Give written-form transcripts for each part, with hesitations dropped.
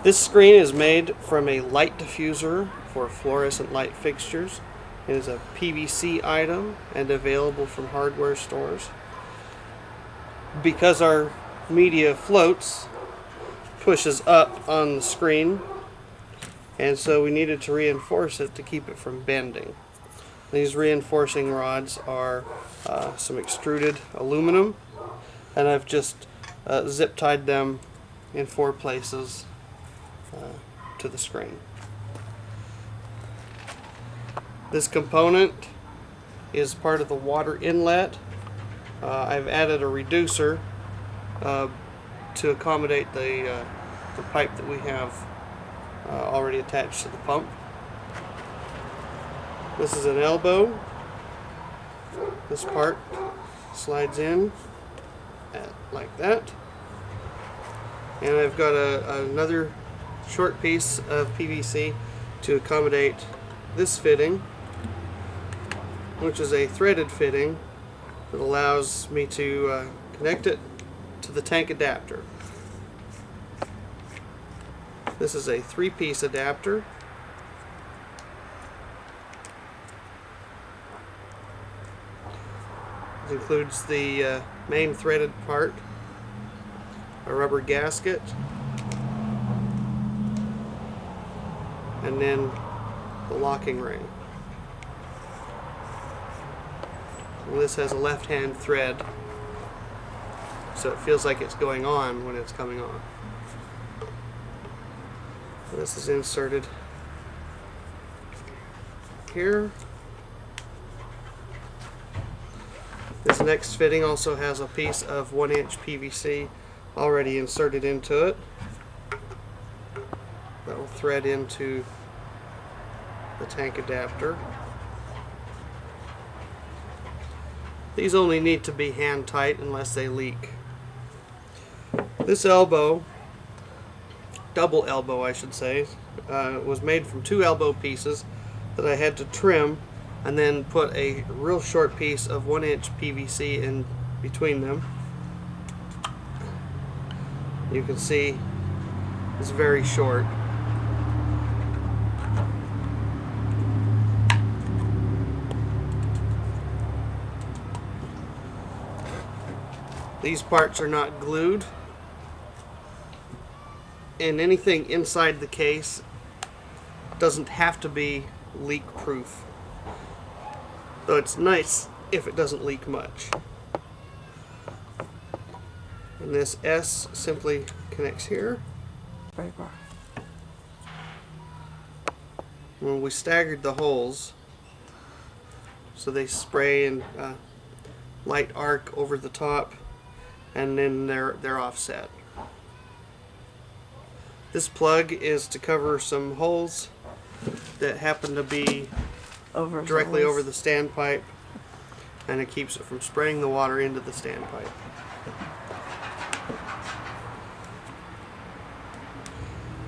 This screen is made from a light diffuser for fluorescent light fixtures. It is a PVC item and available from hardware stores. Because our media floats, pushes up on the screen, and so we needed to reinforce it to keep it from bending. These reinforcing rods are some extruded aluminum, and I've just zip tied them in 4 places to the screen. This component is part of the water inlet. I've added a reducer to accommodate the pipe that we have already attached to the pump. This is an elbow. This part slides in like that. And I've got another short piece of PVC to accommodate this fitting, which is a threaded fitting that allows me to connect it to the tank adapter. This is a 3-piece adapter. It includes the main threaded part, a rubber gasket, and then the locking ring. And this has a left-hand thread, so it feels like it's going on when it's coming on. This is inserted here. This next fitting also has a piece of 1-inch PVC already inserted into it that will thread into the tank adapter. These only need to be hand tight unless they leak. This elbow, double elbow I should say, was made from 2 elbow pieces that I had to trim and then put a real short piece of 1-inch PVC in between them. You can see it's very short. These parts are not glued, and anything inside the case doesn't have to be leak proof, though it's nice if it doesn't leak much. And this S simply connects here. When we staggered the holes so they spray in light arc over the top, and then they're offset. This plug is to cover some holes that happen to be directly over the standpipe, and it keeps it from spraying the water into the standpipe.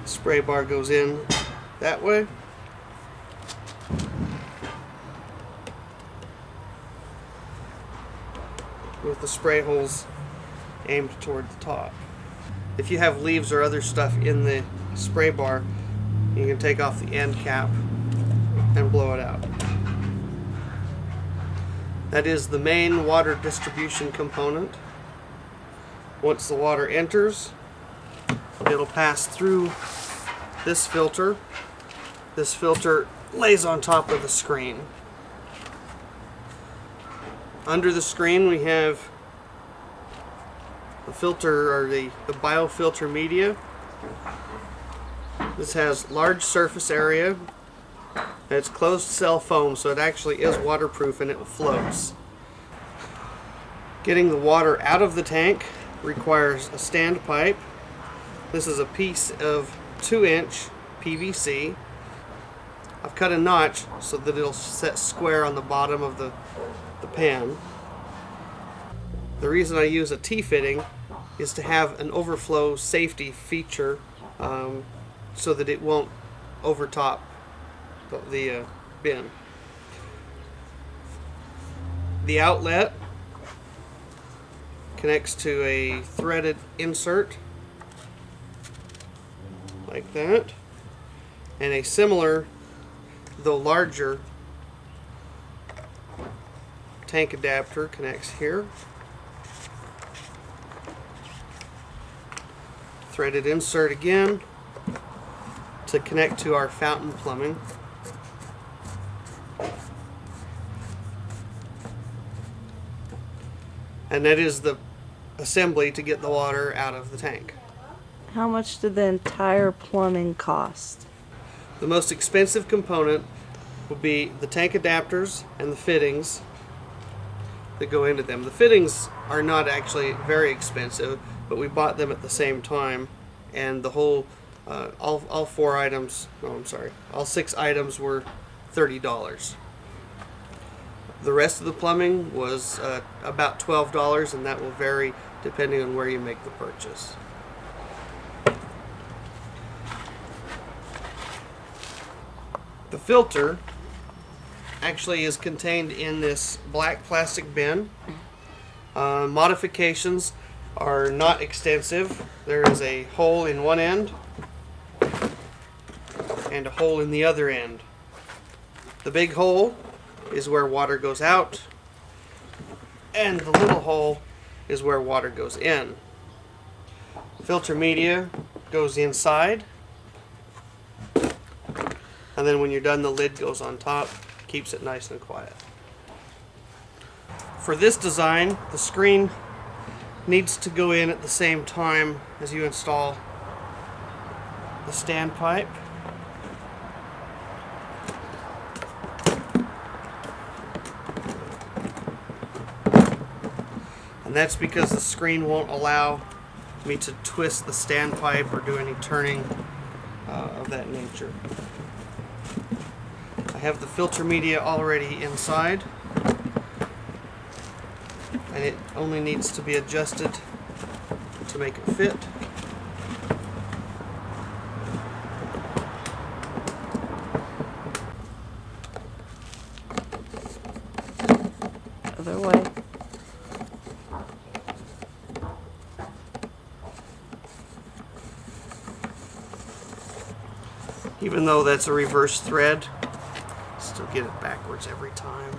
Spray bar goes in that way. With the spray holes aimed toward the top. If you have leaves or other stuff in the spray bar, you can take off the end cap and blow it out. That is the main water distribution component. Once the water enters, it'll pass through this filter. This filter lays on top of the screen. Under the screen we have the filter, or the biofilter media. This has large surface area, and it's closed cell foam, so it actually is waterproof and it floats. Getting the water out of the tank requires a standpipe. This is a piece of 2-inch PVC. I've cut a notch so that it'll set square on the bottom of the pan. The reason I use a T-fitting is to have an overflow safety feature so that it won't overtop the bin. The outlet connects to a threaded insert like that. And a similar, though larger, tank adapter connects here. Threaded insert again to connect to our fountain plumbing. And that is the assembly to get the water out of the tank. How much did the entire plumbing cost? The most expensive component will be the tank adapters and the fittings that go into them. The fittings are not actually very expensive, but we bought them at the same time, and the whole all 4 items, no, I'm sorry, all 6 items were $30. The rest of the plumbing was about $12, and that will vary depending on where you make the purchase. The filter actually is contained in this black plastic bin. Modifications are not extensive. There is a hole in one end and a hole in the other end. The big hole is where water goes out, and the little hole is where water goes in. Filter media goes inside, and then when you're done, the lid goes on top, keeps it nice and quiet. For this design, the screen needs to go in at the same time as you install the standpipe. And that's because the screen won't allow me to twist the standpipe or do any turning of that nature. I have the filter media already inside, and it only needs to be adjusted to make it fit. Other way. Even though that's a reverse thread, still get it backwards every time.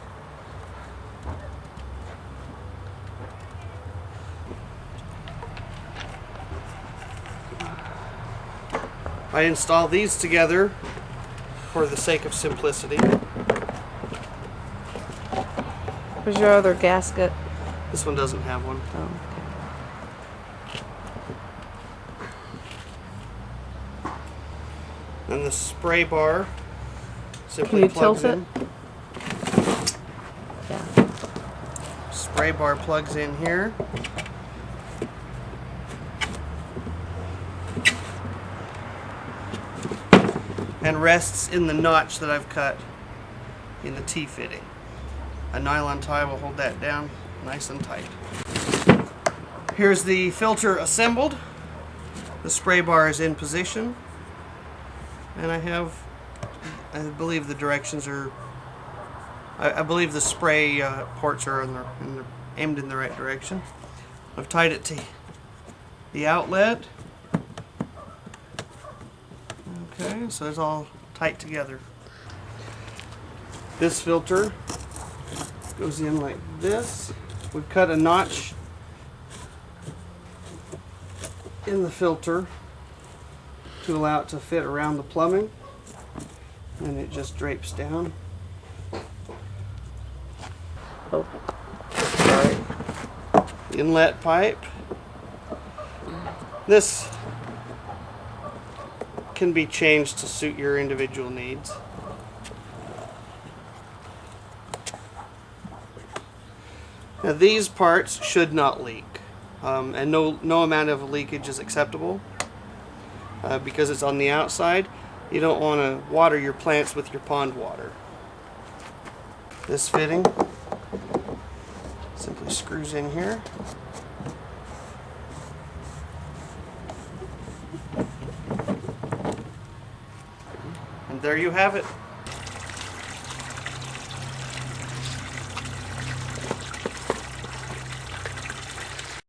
I install these together for the sake of simplicity. Where's your other gasket? This one doesn't have one. Oh, okay. And the spray bar Can simply you plugs tilt it? in. Yeah. Spray bar plugs in here. And rests in the notch that I've cut in the T-fitting. A nylon tie will hold that down nice and tight. Here's the filter assembled. The spray bar is in position. And I believe the directions are, I believe the spray ports are aimed in the right direction. I've tied it to the outlet. Okay, so it's all tight together. This filter goes in like this. We've cut a notch in the filter to allow it to fit around the plumbing, and it just drapes down. Oh, sorry. The inlet pipe. This can be changed to suit your individual needs. Now these parts should not leak, and no amount of leakage is acceptable. Because it's on the outside, you don't want to water your plants with your pond water. This fitting simply screws in here. And there you have it.